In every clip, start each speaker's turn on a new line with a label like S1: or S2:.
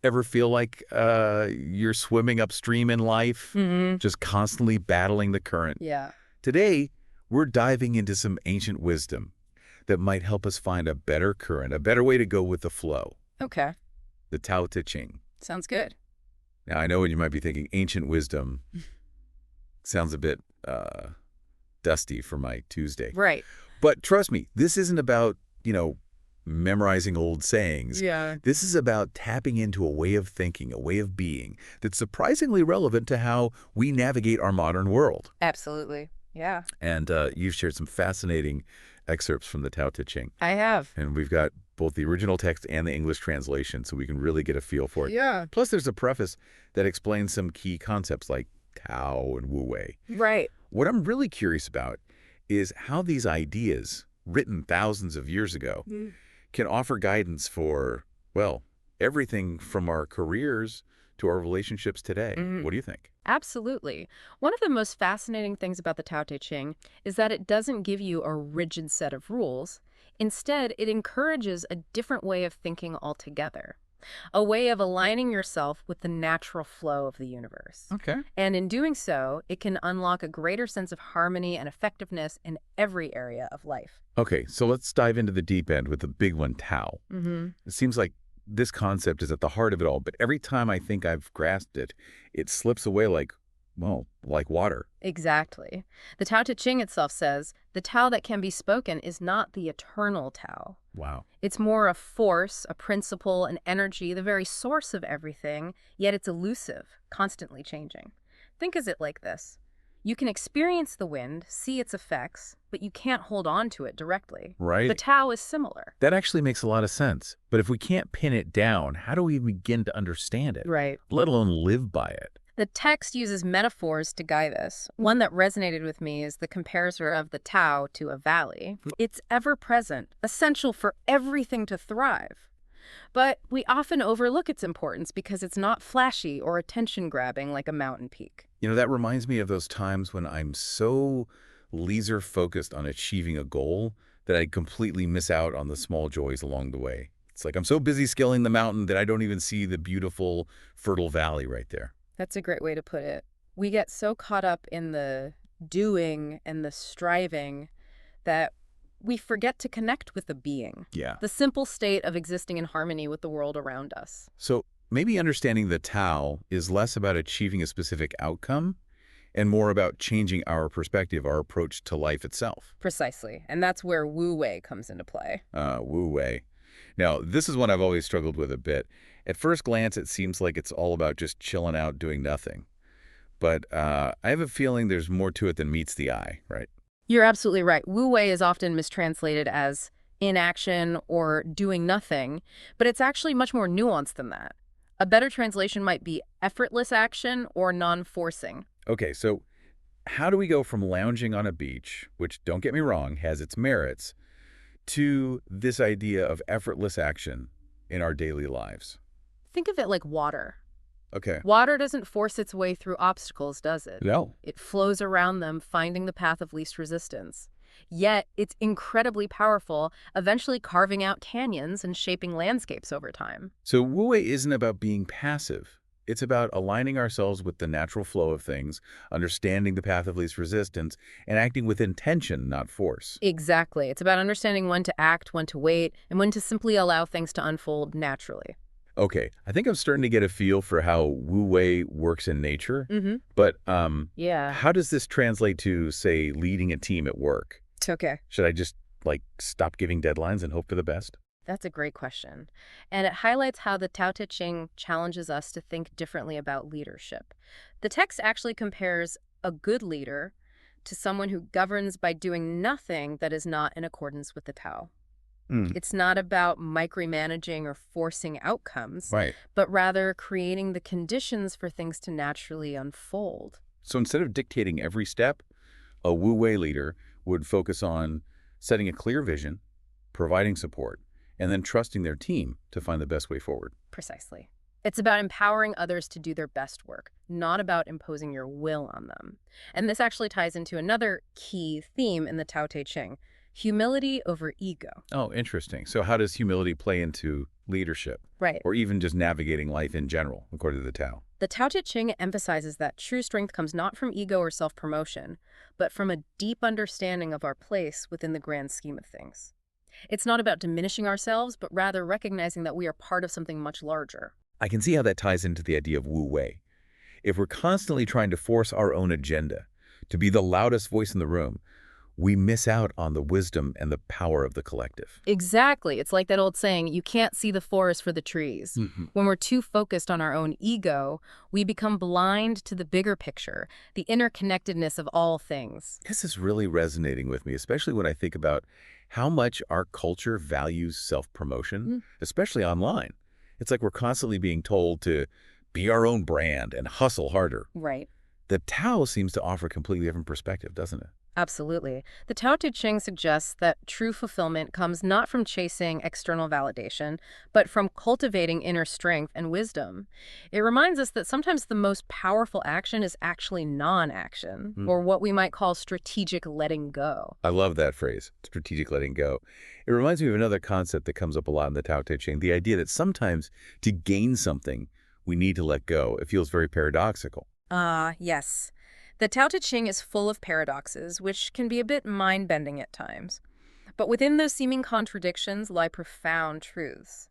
S1: Ever feel like you're swimming upstream in life, just constantly battling the current?
S2: Yeah.
S1: Today, we're diving into some ancient wisdom that might help us find a better current, a better way to go with the flow,
S2: Okay.
S1: the Tao Te Ching.
S2: Sounds good.
S1: Now, I know what you might be thinking, ancient wisdom sounds a bit dusty for my Tuesday.
S2: Right.
S1: But trust me, this isn't about, memorizing old sayings.
S2: Yeah.
S1: This is about tapping into a way of thinking, a way of being that's surprisingly relevant to how we navigate our modern world.
S2: Absolutely. Yeah.
S1: And you've shared some fascinating excerpts from the Tao Te Ching.
S2: I have.
S1: And we've got both the original text and the English translation, so we can really get a feel for it.
S2: Yeah.
S1: Plus, there's a preface that explains some key concepts like Tao and Wu Wei.
S2: Right.
S1: What I'm really curious about is how these ideas, written thousands of years ago, can offer guidance for, well, everything from our careers to our relationships today. What do you think?
S2: Absolutely. One of the most fascinating things about the Tao Te Ching is that it doesn't give you a rigid set of rules. Instead, it encourages a different way of thinking altogether, a way of aligning yourself with the natural flow of the universe.
S1: Okay.
S2: And in doing so, it can unlock a greater sense of harmony and effectiveness in every area of life.
S1: Okay, so let's dive into the deep end with the big one, Tao. It seems like this concept is at the heart of it all, but every time I think I've grasped it, it slips away like, well, like water.
S2: Exactly. The Tao Te Ching itself says, the Tao that can be spoken is not the eternal Tao.
S1: Wow.
S2: It's more a force, a principle, an energy, the very source of everything, yet it's elusive, constantly changing. Think of it like this. You can experience the wind, see its effects, but you can't hold on to it directly.
S1: Right?
S2: The Tao is similar.
S1: That actually makes a lot of sense. But if we can't pin it down, how do we begin to understand it,
S2: Right.
S1: let alone live by it?
S2: The text uses metaphors to guide us. One that resonated with me is the comparison of the Tao to a valley. It's ever-present, essential for everything to thrive. But we often overlook its importance because it's not flashy or attention-grabbing like a mountain peak.
S1: That reminds me of those times when I'm so laser-focused on achieving a goal that I completely miss out on the small joys along the way. It's like I'm so busy scaling the mountain that I don't even see the beautiful, fertile valley right there.
S2: That's a great way to put it. We get so caught up in the doing and the striving that we forget to connect with the being,
S1: Yeah.
S2: the simple state of existing in harmony with the world around us.
S1: So maybe understanding the Tao is less about achieving a specific outcome and more about changing our perspective, our approach to life itself.
S2: Precisely. And that's where Wu Wei comes into play.
S1: Wu Wei. Now, this is one I've always struggled with a bit. At first glance, it seems like it's all about just chilling out, doing nothing. But I have a feeling there's more to it than meets the eye, right?
S2: You're absolutely right. Wu Wei is often mistranslated as inaction or doing nothing, but it's actually much more nuanced than that. A better translation might be effortless action or non-forcing.
S1: Okay, so how do we go from lounging on a beach, which, don't get me wrong, has its merits, to this idea of effortless action in our daily lives?
S2: Think of it like water.
S1: Okay.
S2: Water doesn't force its way through obstacles, does it?
S1: No.
S2: It flows around them, finding the path of least resistance. Yet, it's incredibly powerful, eventually carving out canyons and shaping landscapes over time.
S1: So Wu Wei isn't about being passive. It's about aligning ourselves with the natural flow of things, understanding the path of least resistance, and acting with intention, not force.
S2: Exactly. It's about understanding when to act, when to wait, and when to simply allow things to unfold naturally.
S1: Okay, I think I'm starting to get a feel for how Wu Wei works in nature. But
S2: Yeah.
S1: how does this translate to, say, leading a team at work?
S2: It's okay.
S1: Should I just, stop giving deadlines and hope for the best?
S2: That's a great question. And it highlights how the Tao Te Ching challenges us to think differently about leadership. The text actually compares a good leader to someone who governs by doing nothing that is not in accordance with the Tao. It's not about micromanaging or forcing outcomes,
S1: Right.
S2: but rather creating the conditions for things to naturally unfold.
S1: So instead of dictating every step, a Wu Wei leader would focus on setting a clear vision, providing support, and then trusting their team to find the best way forward.
S2: Precisely. It's about empowering others to do their best work, not about imposing your will on them. And this actually ties into another key theme in the Tao Te Ching, humility over ego.
S1: Oh, interesting. So how does humility play into leadership,
S2: Right.
S1: or even just navigating life in general, according to the Tao.
S2: The Tao Te Ching emphasizes that true strength comes not from ego or self-promotion, but from a deep understanding of our place within the grand scheme of things. It's not about diminishing ourselves, but rather recognizing that we are part of something much larger.
S1: I can see how that ties into the idea of wu wei. If we're constantly trying to force our own agenda, to be the loudest voice in the room, we miss out on the wisdom and the power of the collective.
S2: Exactly. It's like that old saying, you can't see the forest for the trees.
S1: Mhm.
S2: When we're too focused on our own ego, we become blind to the bigger picture, the interconnectedness of all things.
S1: This is really resonating with me, especially when I think about how much our culture values self-promotion,
S2: Mm.
S1: especially online. It's like we're constantly being told to be our own brand and hustle harder.
S2: Right.
S1: The Tao seems to offer a completely different perspective, doesn't it?
S2: Absolutely. The Tao Te Ching suggests that true fulfillment comes not from chasing external validation, but from cultivating inner strength and wisdom. It reminds us that sometimes the most powerful action is actually non-action,
S1: Mm.
S2: or what we might call strategic letting go.
S1: I love that phrase, strategic letting go. It reminds me of another concept that comes up a lot in the Tao Te Ching, the idea that sometimes to gain something, we need to let go. It feels very paradoxical.
S2: Yes. The Tao Te Ching is full of paradoxes, which can be a bit mind-bending at times. But within those seeming contradictions lie profound truths.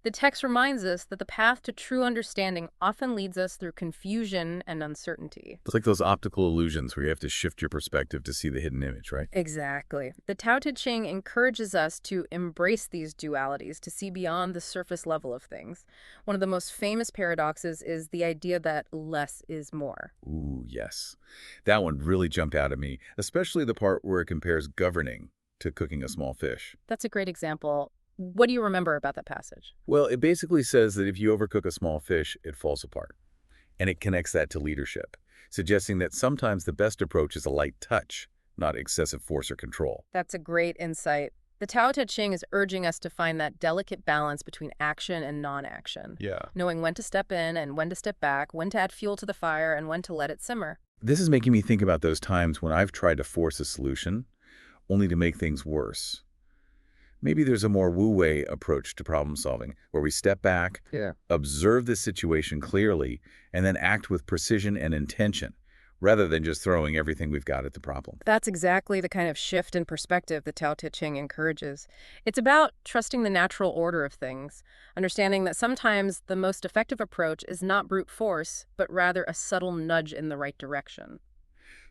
S2: The text reminds us that the path to true understanding often leads us through confusion and uncertainty.
S1: It's like those optical illusions where you have to shift your perspective to see the hidden image, right?
S2: Exactly. The Tao Te Ching encourages us to embrace these dualities, to see beyond the surface level of things. One of the most famous paradoxes is the idea that less is more.
S1: Ooh, yes. That one really jumped out at me, especially the part where it compares governing to cooking a small fish.
S2: That's a great example. What do you remember about that passage?
S1: Well, it basically says that if you overcook a small fish, it falls apart. And it connects that to leadership, suggesting that sometimes the best approach is a light touch, not excessive force or control.
S2: That's a great insight. The Tao Te Ching is urging us to find that delicate balance between action and non-action,
S1: Yeah.
S2: knowing when to step in and when to step back, when to add fuel to the fire and when to let it simmer.
S1: This is making me think about those times when I've tried to force a solution, only to make things worse. Maybe there's a more wu-wei approach to problem solving, where we step back,
S2: Yeah.
S1: observe the situation clearly, and then act with precision and intention, rather than just throwing everything we've got at the problem.
S2: That's exactly the kind of shift in perspective the Tao Te Ching encourages. It's about trusting the natural order of things, understanding that sometimes the most effective approach is not brute force, but rather a subtle nudge in the right direction.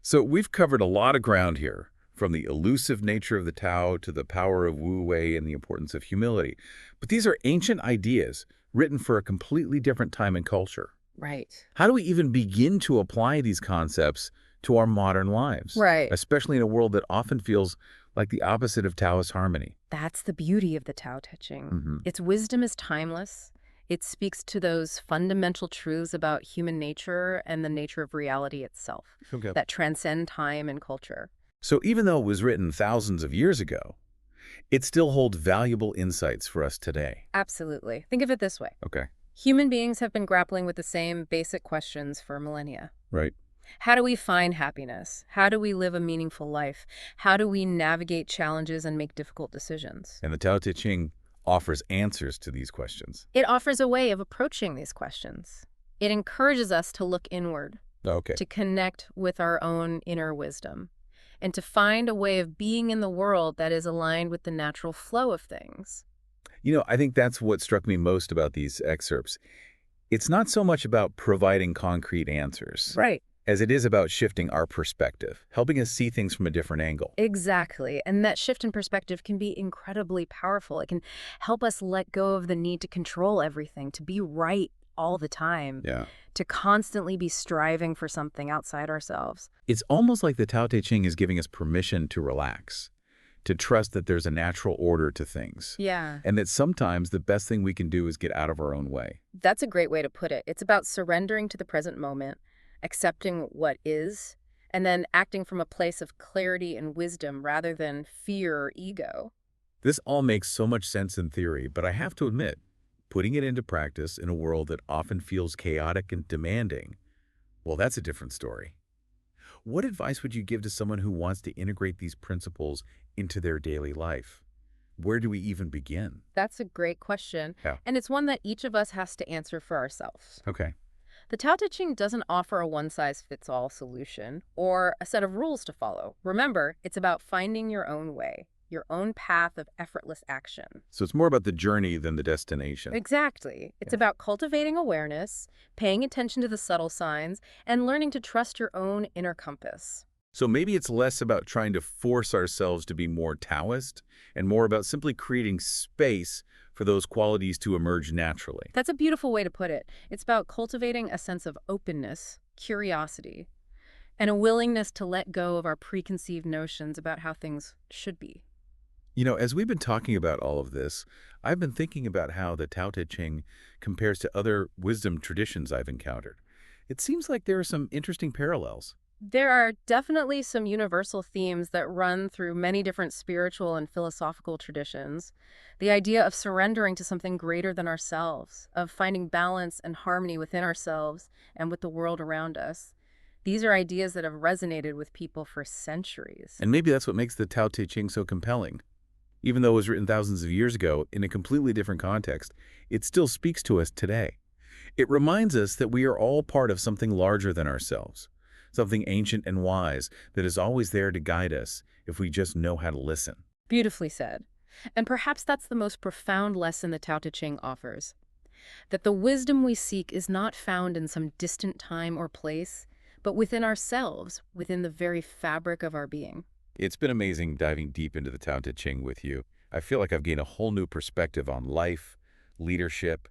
S1: So we've covered a lot of ground here, from the elusive nature of the Tao to the power of wu-wei and the importance of humility. But these are ancient ideas written for a completely different time and culture.
S2: Right.
S1: How do we even begin to apply these concepts to our modern lives,
S2: Right.
S1: especially in a world that often feels like the opposite of Taoist harmony?
S2: That's the beauty of the Tao Te Ching.
S1: Hmm.
S2: Its wisdom is timeless. It speaks to those fundamental truths about human nature and the nature of reality itself
S1: Okay.
S2: that transcend time and culture.
S1: So even though it was written thousands of years ago, it still holds valuable insights for us today.
S2: Absolutely. Think of it this way.
S1: Okay.
S2: Human beings have been grappling with the same basic questions for millennia.
S1: Right.
S2: How do we find happiness? How do we live a meaningful life? How do we navigate challenges and make difficult decisions?
S1: And the Tao Te Ching offers answers to these questions.
S2: It offers a way of approaching these questions. It encourages us to look inward,
S1: Okay.
S2: to connect with our own inner wisdom, and to find a way of being in the world that is aligned with the natural flow of things.
S1: You know, I think that's what struck me most about these excerpts. It's not so much about providing concrete answers
S2: Right.
S1: as it is about shifting our perspective, helping us see things from a different angle.
S2: Exactly. And that shift in perspective can be incredibly powerful. It can help us let go of the need to control everything, to be right all the time,
S1: Yeah.
S2: to constantly be striving for something outside ourselves.
S1: It's almost like the Tao Te Ching is giving us permission to relax, to trust that there's a natural order to things,
S2: Yeah.
S1: and that sometimes the best thing we can do is get out of our own way.
S2: That's a great way to put it. It's about surrendering to the present moment, accepting what is, and then acting from a place of clarity and wisdom rather than fear or ego.
S1: This all makes so much sense in theory, but I have to admit, putting it into practice in a world that often feels chaotic and demanding, well, that's a different story. What advice would you give to someone who wants to integrate these principles into their daily life? where do we even begin?
S2: That's a great question,
S1: Yeah.
S2: and it's one that each of us has to answer for ourselves.
S1: Okay.
S2: The Tao Te Ching doesn't offer a one-size-fits-all solution or a set of rules to follow. Remember, it's about finding your own way, your own path of effortless action.
S1: So it's more about the journey than the destination.
S2: Exactly. It's
S1: Yeah.
S2: about cultivating awareness, paying attention to the subtle signs, and learning to trust your own inner compass.
S1: So maybe it's less about trying to force ourselves to be more Taoist and more about simply creating space for those qualities to emerge naturally.
S2: That's a beautiful way to put it. It's about cultivating a sense of openness, curiosity, and a willingness to let go of our preconceived notions about how things should be.
S1: As we've been talking about all of this, I've been thinking about how the Tao Te Ching compares to other wisdom traditions I've encountered. It seems like there are some interesting parallels.
S2: There are definitely some universal themes that run through many different spiritual and philosophical traditions. The idea of surrendering to something greater than ourselves, of finding balance and harmony within ourselves and with the world around us. These are ideas that have resonated with people for centuries.
S1: And maybe that's what makes the Tao Te Ching so compelling. Even though it was written thousands of years ago in a completely different context, it still speaks to us today. It reminds us that we are all part of something larger than ourselves, something ancient and wise that is always there to guide us if we just know how to listen.
S2: Beautifully said. And perhaps that's the most profound lesson the Tao Te Ching offers, that the wisdom we seek is not found in some distant time or place, but within ourselves, within the very fabric of our being.
S1: It's been amazing diving deep into the Tao Te Ching with you. I feel like I've gained a whole new perspective on life, leadership,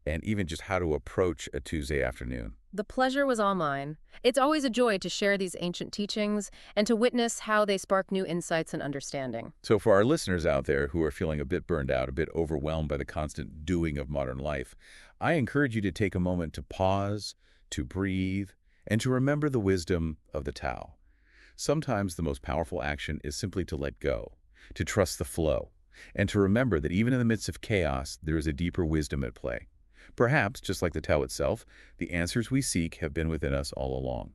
S1: and even just how to approach a Tuesday afternoon.
S2: The pleasure was all mine. It's always a joy to share these ancient teachings and to witness how they spark new insights and understanding.
S1: So for our listeners out there who are feeling a bit burned out, a bit overwhelmed by the constant doing of modern life, I encourage you to take a moment to pause, to breathe, and to remember the wisdom of the Tao. Sometimes the most powerful action is simply to let go, to trust the flow, and to remember that even in the midst of chaos, there is a deeper wisdom at play. Perhaps, just like the Tao itself, the answers we seek have been within us all along.